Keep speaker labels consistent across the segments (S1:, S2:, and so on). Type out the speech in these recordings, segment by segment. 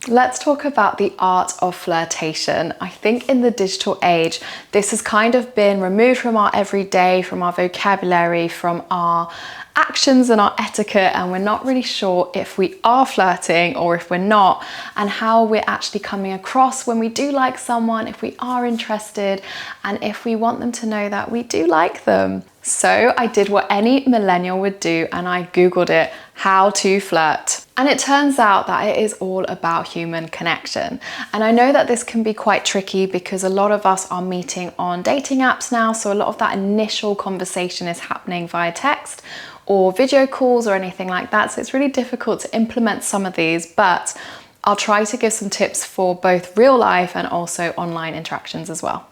S1: Let's talk about the art of flirtation. I think in the digital age, this has kind of been removed from our everyday, from our vocabulary, from our actions and our etiquette, and we're not really sure if we are flirting or if we're not, and how we're actually coming across when we do like someone, if we are interested, and if we want them to know that we do like them. So I did what any millennial would do, and I Googled it, how to flirt. And it turns out that it is all about human connection. And I know that this can be quite tricky because a lot of us are meeting on dating apps now, so a lot of that initial conversation is happening via text or video calls or anything like that. So it's really difficult to implement some of these, but I'll try to give some tips for both real life and also online interactions as well.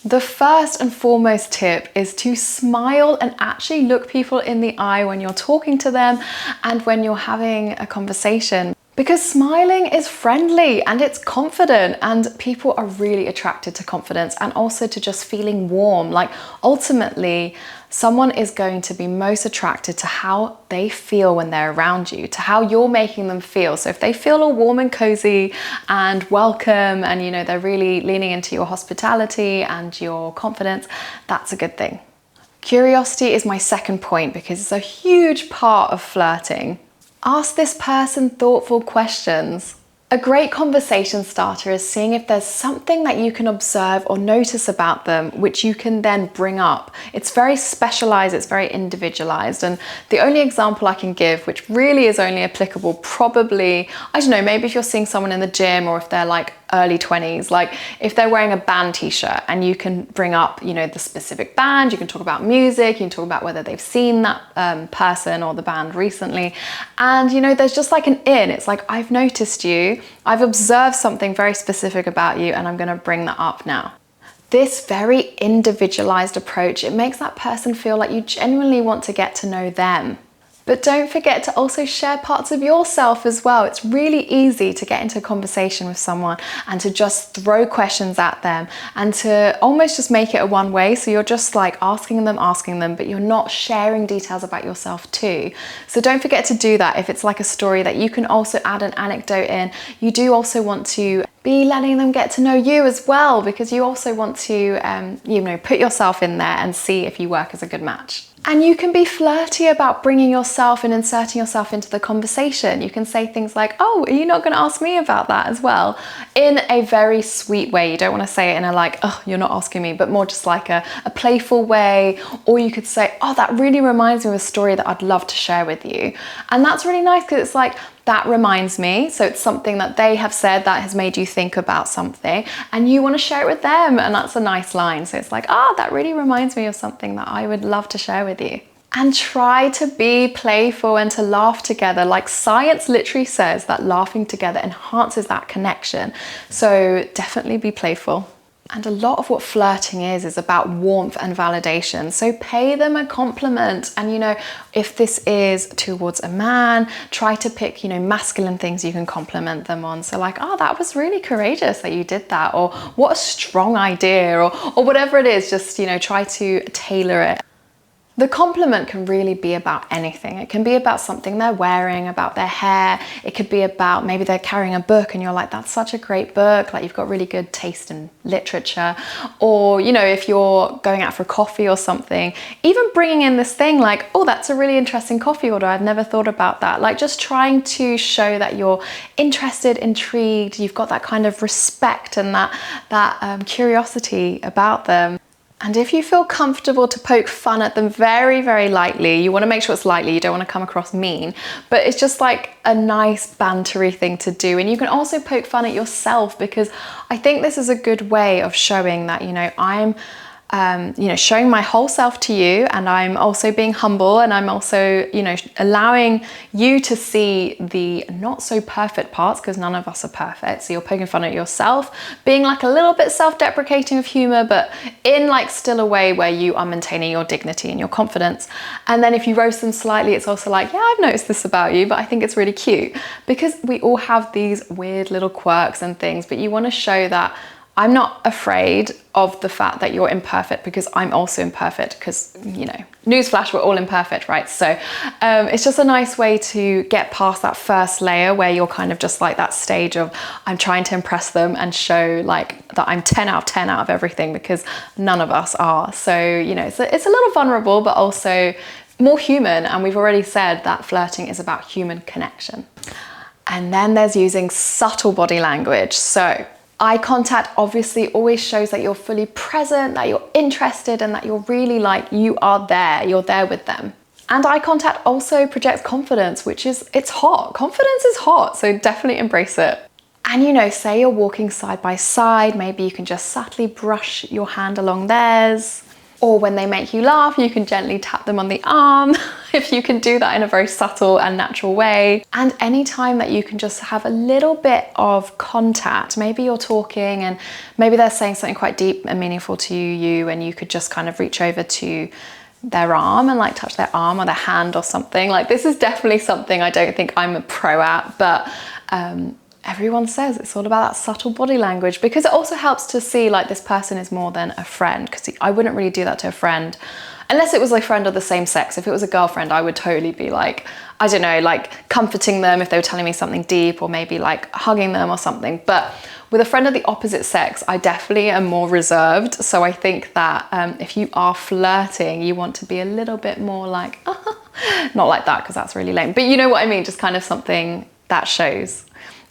S1: The first and foremost tip is to smile and actually look people in the eye when you're talking to them and when you're having a conversation. Because smiling is friendly and it's confident, and people are really attracted to confidence and also to just feeling warm. Like ultimately, someone is going to be most attracted to how they feel when they're around you, to how you're making them feel. So if they feel all warm and cozy and welcome, and you know, they're really leaning into your hospitality and your confidence, that's a good thing. Curiosity is my second point because it's a huge part of flirting. Ask this person thoughtful questions. A great conversation starter is seeing if there's something that you can observe or notice about them, which you can then bring up. It's very specialized, it's very individualized. And the only example I can give, which really is only applicable probably, I don't know, maybe if you're seeing someone in the gym or if they're like early 20s, like if they're wearing a band t-shirt, and you can bring up, you know, the specific band, you can talk about music, you can talk about whether they've seen that person or the band recently. And you know, there's just like an in, it's like, I've noticed you, I've observed something very specific about you, and I'm going to bring that up now. This very individualized approach, it makes that person feel like you genuinely want to get to know them. But don't forget to also share parts of yourself as well. It's really easy to get into a conversation with someone and to just throw questions at them and to almost just make it a one way. So you're just like asking them, but you're not sharing details about yourself too. So don't forget to do that. If it's like a story that you can also add an anecdote in, you do also want to be letting them get to know you as well, because you also want to, you know, put yourself in there and see if you work as a good match. And you can be flirty about bringing yourself and inserting yourself into the conversation. You can say things like, oh, are you not going to ask me about that as well? In a very sweet way. You don't want to say it in a like, oh, you're not asking me, but more just like a playful way. Or you could say, oh, that really reminds me of a story that I'd love to share with you. And that's really nice because it's like, that reminds me. So it's something that they have said that has made you think about something and you want to share it with them. And that's a nice line. So it's like, oh, that really reminds me of something that I would love to share with you. And try to be playful and to laugh together. Like science literally says that laughing together enhances that connection. So definitely be playful. And a lot of what flirting is about warmth and validation. So pay them a compliment. And you know, if this is towards a man, try to pick, you know, masculine things you can compliment them on. So like, oh, that was really courageous that you did that, or what a strong idea, or whatever it is, just, you know, try to tailor it. The compliment can really be about anything. It can be about something they're wearing, about their hair. It could be about maybe they're carrying a book and you're like, that's such a great book. Like you've got really good taste in literature. Or, you know, if you're going out for coffee or something, even bringing in this thing like, oh, that's a really interesting coffee order. I've never thought about that. Like just trying to show that you're interested, intrigued. You've got that kind of respect and that curiosity about them. And if you feel comfortable to poke fun at them very, very lightly, you want to make sure it's lightly, you don't want to come across mean, but it's just like a nice bantery thing to do. And you can also poke fun at yourself, because I think this is a good way of showing that, you know, I'm you know, showing my whole self to you, and I'm also being humble, and I'm also, you know, allowing you to see the not so perfect parts, because none of us are perfect. So you're poking fun at yourself, being like a little bit self-deprecating of humor, but in like still a way where you are maintaining your dignity and your confidence. And then if you roast them slightly, it's also like, yeah, I've noticed this about you, but I think it's really cute, because we all have these weird little quirks and things, but you want to show that I'm not afraid of the fact that you're imperfect, because I'm also imperfect, because, you know, newsflash, we're all imperfect, right? So it's just a nice way to get past that first layer where you're kind of just like that stage of I'm trying to impress them and show like that I'm 10 out of 10 out of everything, because none of us are. So, you know, it's a little vulnerable, but also more human. And we've already said that flirting is about human connection. And then there's using subtle body language. So eye contact obviously always shows that you're fully present, that you're interested, and that you're really like, you are there, you're there with them. And eye contact also projects confidence, which is, it's hot. Confidence is hot, so definitely embrace it. And you know, say you're walking side by side, maybe you can just subtly brush your hand along theirs. Or when they make you laugh, you can gently tap them on the arm, if you can do that in a very subtle and natural way. And anytime that you can just have a little bit of contact, maybe you're talking and maybe they're saying something quite deep and meaningful to you, and you could just kind of reach over to their arm and like touch their arm or their hand or something. Like, this is definitely something I don't think I'm a pro at, but everyone says it's all about that subtle body language, because it also helps to see like this person is more than a friend. Because I wouldn't really do that to a friend unless it was a friend of the same sex. If it was a girlfriend, I would totally be like, I don't know, like comforting them if they were telling me something deep, or maybe like hugging them or something. But with a friend of the opposite sex, I definitely am more reserved. So I think that if you are flirting, you want to be a little bit more like, not like that, because that's really lame, but you know what I mean, just kind of something that shows.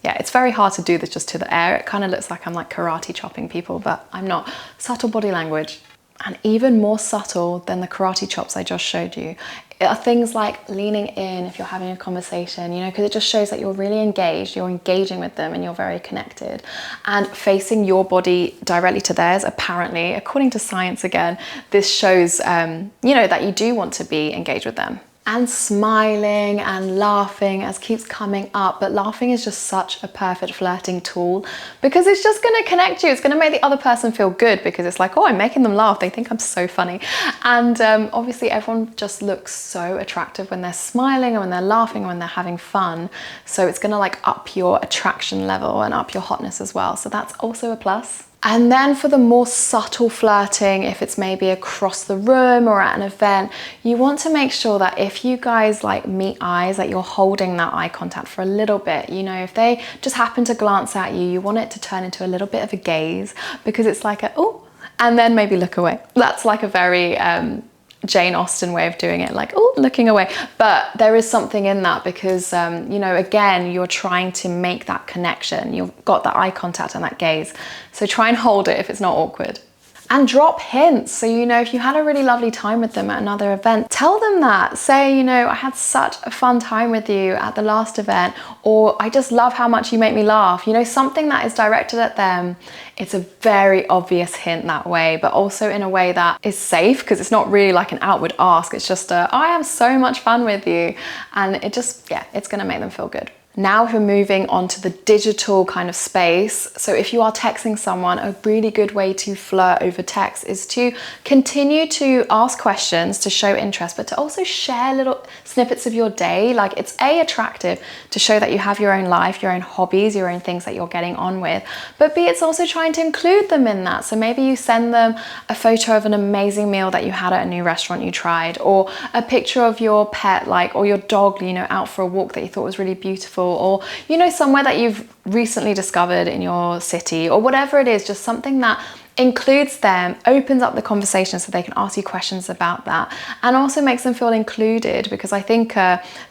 S1: Yeah, it's very hard to do this just to the air. It kind of looks like I'm like karate chopping people, but I'm not. Subtle body language. And even more subtle than the karate chops I just showed you are things like leaning in if you're having a conversation, you know, because it just shows that you're really engaged, you're engaging with them and you're very connected. And facing your body directly to theirs, apparently, according to science again, this shows, you know, that you do want to be engaged with them. And smiling and laughing, as keeps coming up, but laughing is just such a perfect flirting tool, because it's just gonna connect you. It's gonna make the other person feel good, because it's like, oh, I'm making them laugh. They think I'm so funny. And obviously everyone just looks so attractive when they're smiling and when they're laughing and when they're having fun. So it's gonna like up your attraction level and up your hotness as well. So that's also a plus. And then for the more subtle flirting, if it's maybe across the room or at an event, you want to make sure that if you guys like meet eyes, that you're holding that eye contact for a little bit. You know, if they just happen to glance at you, you want it to turn into a little bit of a gaze, because it's like a, oh, and then maybe look away. That's like a very Jane Austen way of doing it, like, oh, looking away. But there is something in that, because you know, again, you're trying to make that connection. You've got that eye contact and that gaze, so try and hold it if it's not awkward. And drop hints. So, you know, if you had a really lovely time with them at another event, tell them that. Say, you know, I had such a fun time with you at the last event, or I just love how much you make me laugh. You know, something that is directed at them. It's a very obvious hint that way, but also in a way that is safe, because it's not really like an outward ask. It's just a, I have so much fun with you. And it just, yeah, it's gonna make them feel good. Now we're moving on to the digital kind of space. So if you are texting someone, a really good way to flirt over text is to continue to ask questions to show interest, but to also share little snippets of your day. Like, it's attractive to show that you have your own life, your own hobbies, your own things that you're getting on with, but B, it's also trying to include them in that. So maybe you send them a photo of an amazing meal that you had at a new restaurant you tried, or a picture of your pet, like, or your dog, you know, out for a walk that you thought was really beautiful, or, you know, somewhere that you've recently discovered in your city, or whatever it is, just something that includes them, opens up the conversation so they can ask you questions about that, and also makes them feel included, because I think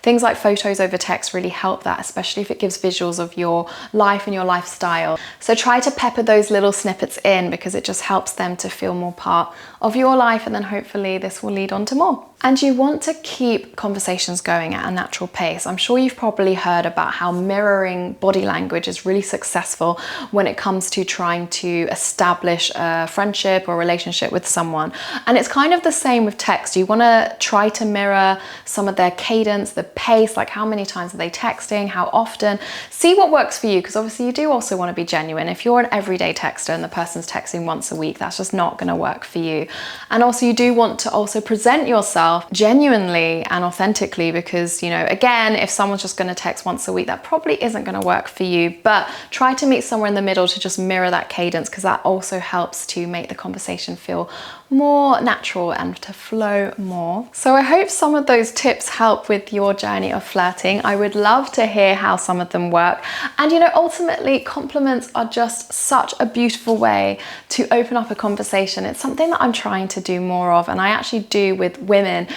S1: things like photos over text really help that, especially if it gives visuals of your life and your lifestyle. So try to pepper those little snippets in, because it just helps them to feel more part of your life, and then hopefully this will lead on to more. And you want to keep conversations going at a natural pace. I'm sure you've probably heard about how mirroring body language is really successful when it comes to trying to establish a friendship or relationship with someone. And it's kind of the same with text. You want to try to mirror some of their cadence, the pace, like how many times are they texting, how often. See what works for you, because obviously you do also want to be genuine. If you're an everyday texter and the person's texting once a week, that's just not going to work for you. And also you do want to also present yourself yourself genuinely and authentically, because, you know, again, if someone's just going to text once a week, that probably isn't going to work for you. But try to meet somewhere in the middle to just mirror that cadence, because that also helps to make the conversation feel more natural and to flow more. So I hope some of those tips help with your journey of flirting. I would love to hear how some of them work. And you know, ultimately, compliments are just such a beautiful way to open up a conversation. It's something that I'm trying to do more of, and I actually do with women,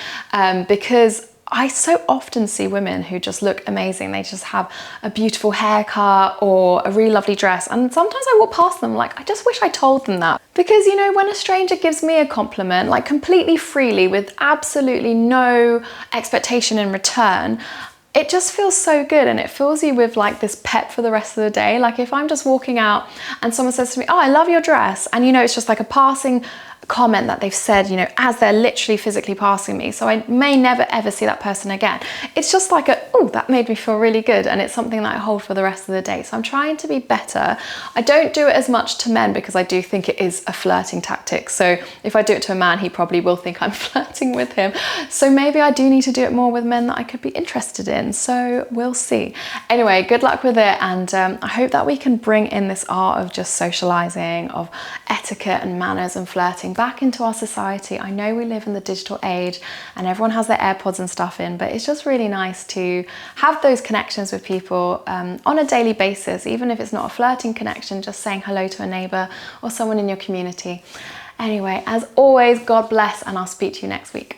S1: because I so often see women who just look amazing. They just have a beautiful haircut or a really lovely dress. And sometimes I walk past them like, I just wish I told them that. Because, you know, when a stranger gives me a compliment, like completely freely with absolutely no expectation in return, it just feels so good, and it fills you with like this pep for the rest of the day. Like if I'm just walking out and someone says to me, oh, I love your dress, and you know, it's just like a passing comment that they've said, you know, as they're literally physically passing me, so I may never ever see that person again. It's just like oh, that made me feel really good, and it's something that I hold for the rest of the day. So I'm trying to be better. I don't do it as much to men because I do think it is a flirting tactic. So if I do it to a man, he probably will think I'm flirting with him. So maybe I do need to do it more with men that I could be interested in. So we'll see. Anyway, good luck with it, and I hope that we can bring in this art of just socializing, of etiquette and manners and flirting back into our society. I know we live in the digital age and everyone has their AirPods and stuff in, but it's just really nice to have those connections with people on a daily basis, even if it's not a flirting connection, just saying hello to a neighbor or someone in your community. Anyway, as always, God bless, and I'll speak to you next week.